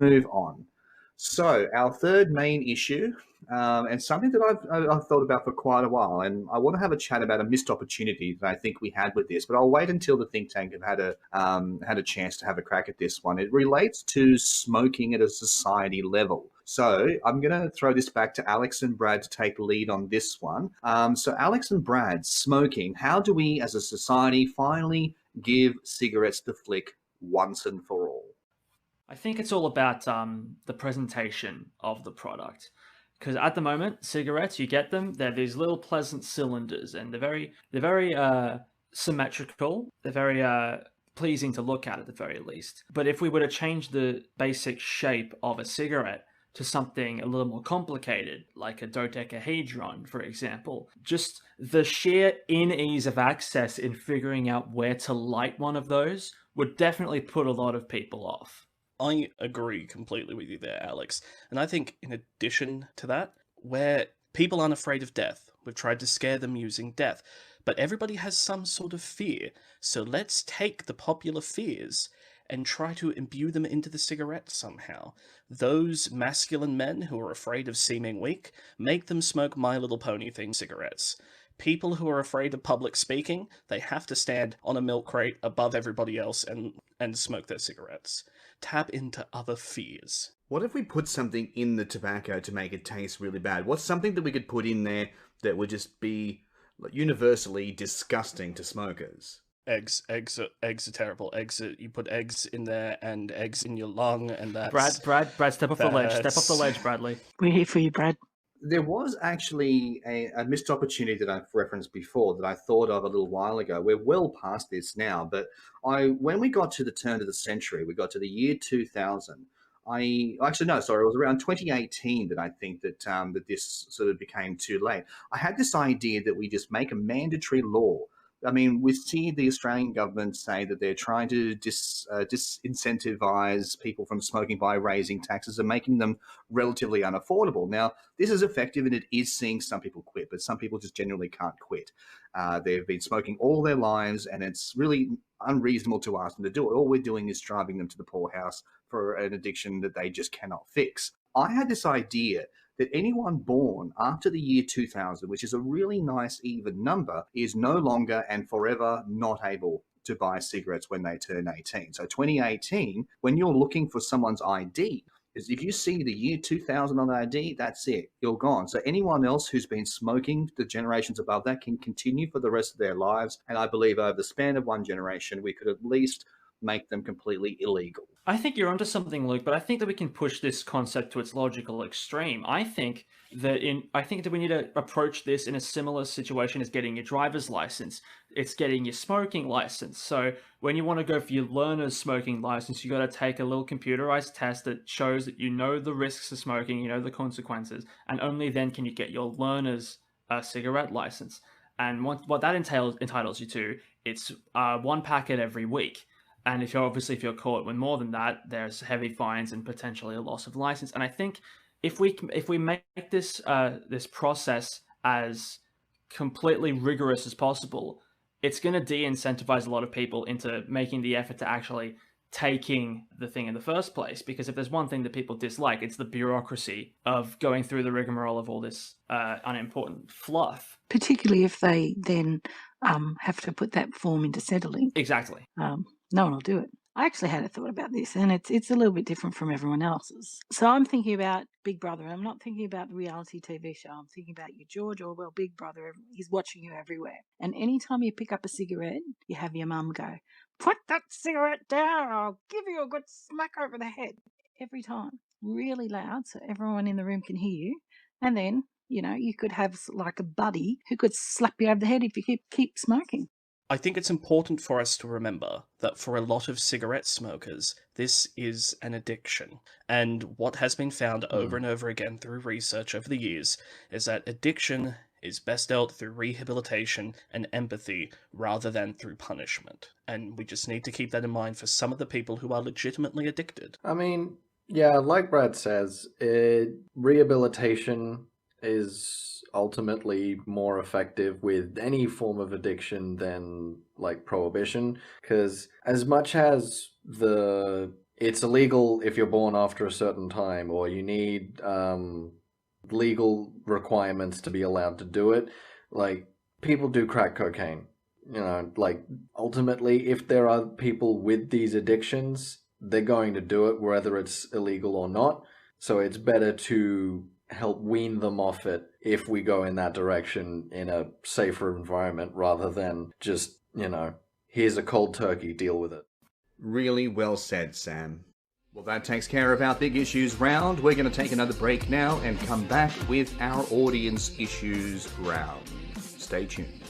Move on. So our third main issue, and something that I've thought about for quite a while, and I want to have a chat about a missed opportunity that I think we had with this, but I'll wait until the think tank have had a chance to have a crack at this one. It relates to smoking at a society level. So I'm going to throw this back to Alex and Brad to take lead on this one. So Alex and Brad, smoking. How do we, as a society, finally give cigarettes the flick once and for all? I think it's all about the presentation of the product. Because at the moment, cigarettes, you get them, they're these little pleasant cylinders, and they're very symmetrical. They're very pleasing to look at the very least. But if we were to change the basic shape of a cigarette to something a little more complicated, like a dodecahedron, for example, just the sheer ease of access in figuring out where to light one of those would definitely put a lot of people off. I agree completely with you there, Alex. And I think in addition to that, where people aren't afraid of death, we've tried to scare them using death, but everybody has some sort of fear. So let's take the popular fears and try to imbue them into the cigarette somehow. Those masculine men who are afraid of seeming weak, make them smoke My Little Pony themed cigarettes. People who are afraid of public speaking, they have to stand on a milk crate above everybody else and smoke their cigarettes. Tap into other fears. What if we put something in the tobacco to make it taste really bad? What's something that we could put in there that would just be universally disgusting to smokers? Eggs are terrible. You put eggs in there and eggs in your lung, and Brad, step off the ledge. Step off the ledge, Bradley. We're here for you, Brad. There was actually a missed opportunity that I've referenced before that I thought of a little while ago. We're well past this now, but when we got to the turn of the century, we got to the year 2000. I actually no, sorry, it was around 2018 that I think that this sort of became too late. I had this idea that we just make a mandatory law. I mean, we see the Australian government say that they're trying to disincentivize people from smoking by raising taxes and making them relatively unaffordable. Now, this is effective and it is seeing some people quit, but some people just genuinely can't quit. They've been smoking all their lives, and it's really unreasonable to ask them to do it. All we're doing is driving them to the poorhouse for an addiction that they just cannot fix. I had this idea that anyone born after the year 2000, which is a really nice even number, is no longer and forever not able to buy cigarettes when they turn 18. So 2018, when you're looking for someone's ID, is if you see the year 2000 on the ID, that's it. You're gone. So anyone else who's been smoking, the generations above that, can continue for the rest of their lives. And I believe over the span of one generation, we could at least make them completely illegal. I think you're onto something, Luke, but I think that we can push this concept to its logical extreme. I think that we need to approach this in a similar situation as getting your driver's license. It's getting your smoking license. So when you want to go for your learner's smoking license, you got to take a little computerized test that shows that you know the risks of smoking, you know the consequences, and only then can you get your learner's cigarette license. And what that entitles you to, it's one packet every week. And if you're caught with more than that, there's heavy fines and potentially a loss of license. And I think if we make this this process as completely rigorous as possible, it's going to de-incentivize a lot of people into making the effort to actually taking the thing in the first place. Because if there's one thing that people dislike, it's the bureaucracy of going through the rigmarole of all this unimportant fluff. Particularly if they then have to put that form into settling. Exactly. No one will do it. I actually had a thought about this, and it's a little bit different from everyone else's. So I'm thinking about Big Brother. I'm not thinking about the reality TV show. I'm thinking about your George Orwell Big Brother. He's watching you everywhere. And anytime you pick up a cigarette, you have your mum go, "Put that cigarette down, or I'll give you a good smack over the head." Every time. Really loud, so everyone in the room can hear you. And then, you could have like a buddy who could slap you over the head if you keep smoking. I think it's important for us to remember that for a lot of cigarette smokers, this is an addiction. And what has been found over and over again through research over the years is that addiction is best dealt through rehabilitation and empathy rather than through punishment. And we just need to keep that in mind for some of the people who are legitimately addicted. I mean, yeah, like Brad says, rehabilitation is ultimately more effective with any form of addiction than like prohibition, because as much as the it's illegal if you're born after a certain time, or you need legal requirements to be allowed to do it. Like, people do crack cocaine. You know, like, ultimately, if there are people with these addictions, they're going to do it whether it's illegal or not. So it's better to help wean them off it if we go in that direction in a safer environment, rather than just, you know, here's a cold turkey, deal with it. Really well said, Sam. Well, that takes care of our big issues round. We're going to take another break now and come back with our audience issues round. Stay tuned.